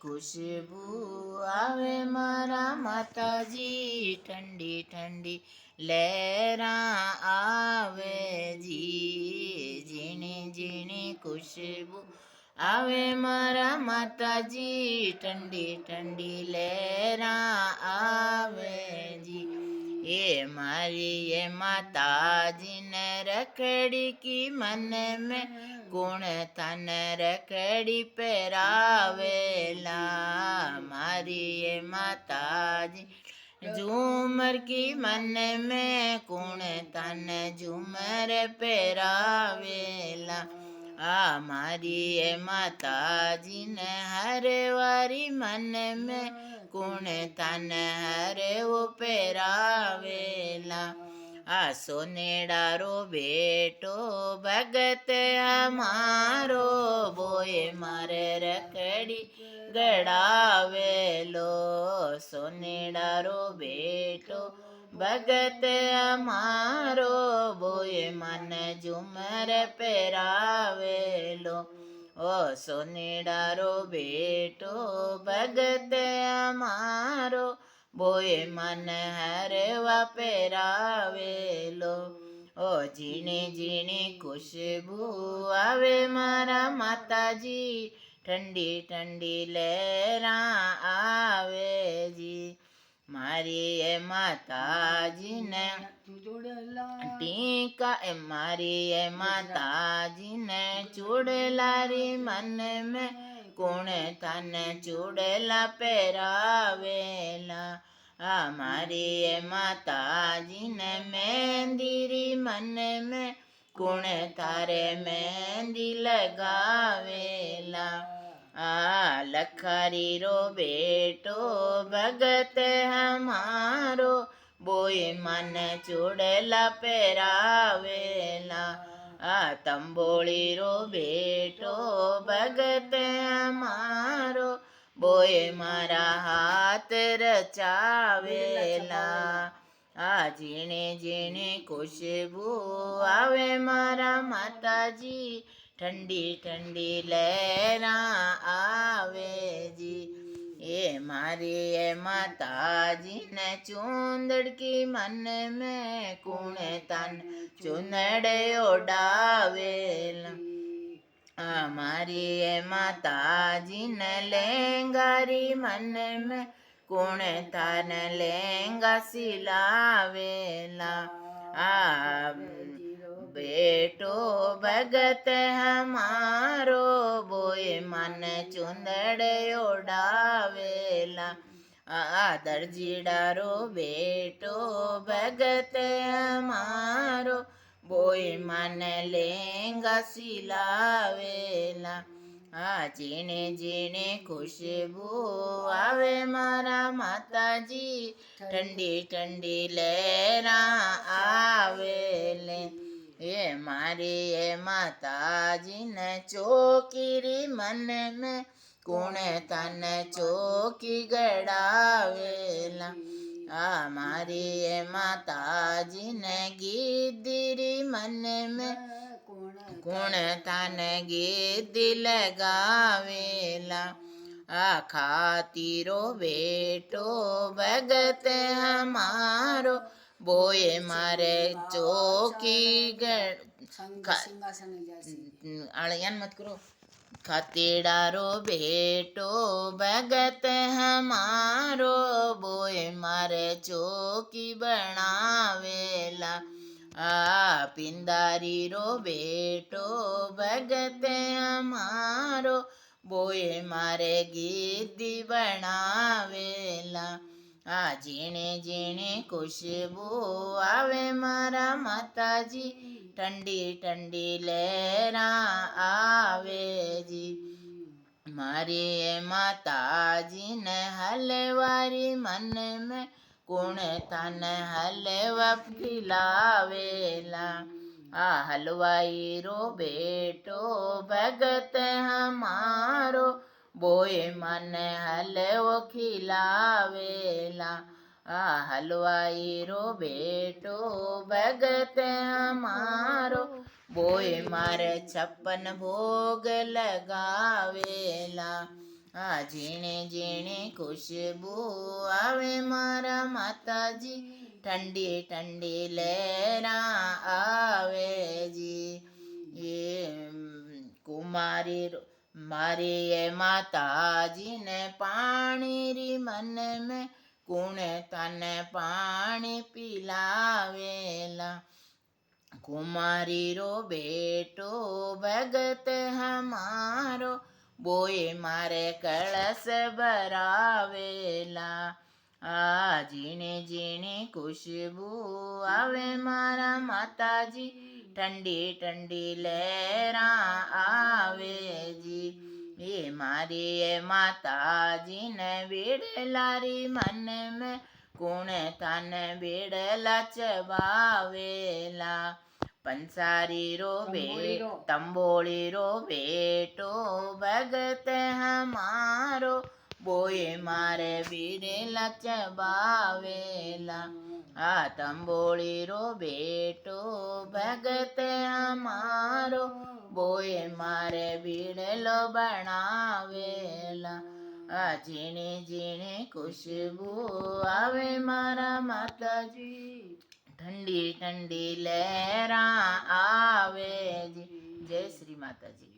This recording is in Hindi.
खुशबू आवे मारा माताजी, ठंडी ठंडी लहरा आवे जी। झीणी झीणी खुशबू आवे मारा माताजी, ठंडी ठंडी लहरा आवे जी। ये मारी ये माताजी ने रखड़ी की मन में, गुण तन रखड़ी पहरावेला। मारी ये माताजी झूमर की मन में, गुण तन झूमर पहरावेला। मारी ये माताजी ने हर वारी मन में, गुण तन हर वो पहरावेला। सोनेडारो बेटो भगत हमारो, बोए मारे रखड़ी गड़ावेलो। सोनेडारो बेटो भगत हमारो, बोए मन झूमर पहरावेलो। सोनेडारो बेटो भगत हमारो, बोए मन हरवा पहरावेलो। झीणी झीणी खुशबू आवे मारा माताजी, ठंडी ठंडी लहरा आवे जी। मारी ये माताजी ने टीका, मारी ये माताजी ने चूड़लारी मन में, गुण तन चूड़ला पहरावेला। मारी ये माताजी ने मेहंदीरी मन में, गुण तारे मेहंदी लगावेला। लखारी रो बेटो भगत हमारो, बोए मन चूड़ला पहरावेला। तंबोली रो बेटो भगत हमारो, बोए मारा हाथ रचावेला। झीणे झीणे खुशबू आवे मारा माताजी, ठंडी ठंडी लहरा आवे जी। ये मारी ये माताजी ने चूंदड़ की मन में, कुण तन चुनड़ ओढ़ावेला। मारी ये माताजी ने लेंगारी मन में, कुण तन लेंगा सिलावेला। बेटो भगत हमारो, बोए मन चुंदड़ ओढ़ावेला। दर्जीडारो बेटो भगत हमारो, बोए मन लेंगा सिलावेला। झीणे झीणे खुशबू आवे मारा माताजी, ठंडी ठंडी लहरा आवेले। ये मारी ये माताजी ने चौकीरी मन में, गुण तन चौकी गड़ावेला। मारी ये माताजी ने गिद्दीरी मन में, गुण तन गिद्दी लगावेला। खातीरो बेटो भगत हमारो, बोए मारे चौकी अड़यन मत करो। खातीडारो बेटो भगत हमारो, बोए मारे चौकी बनावेला। पिंदारी रो बेटो भगत हमारो, बोए मारे गिद्दी बनावेला। झीणे झीणे खुशबू आवे मारा माताजी, ठंडी ठंडी लहरा आवे जी। मारी ये माताजी ने हलवारी मन में, गुण तन हलवा खिलावेला। हलवाई रो बेटो भगत हमारो, बोए मन हलवो खिलावेला। हलवाई रो बेटो भगत हमारो, बोए मारे 56 भोग लगावेला। આ ઝીણે ઝીણે ખુશબુ આવે મારા માતાજી, ઠંડી ઠંડી લહેરા આવે જી. એ કુમારી મારી એ માતાજીને પાણી રી મન મેં કુણે તને પાણી પિલાવેલા. કુમારી રો બેટો ભગત હમારો, બોએ મારે કળશ ભરાવેલા. આ ઝીણી ઝીણી ખુશબુ આવે મારા માતાજી, ઠંડી ઠંડી લહેરા આવે જી. એ મારી એ માતાજીને બેડલારી મન મેં કુણે તને બેડલા ચબાવેલા. पंसारी रो तंबोली रो बेटो भगत हमारो, बोए मारे बीरेला चबावेला. आ तंबोली रो बेटो भगत हमारो, बोए मारे बीड़ेलो बनावेला. आ झीणी झीणी खुशबू आवे मारा माताजी, ठंडी ठंडी लहरा आवे जी. जय श्री माताजी.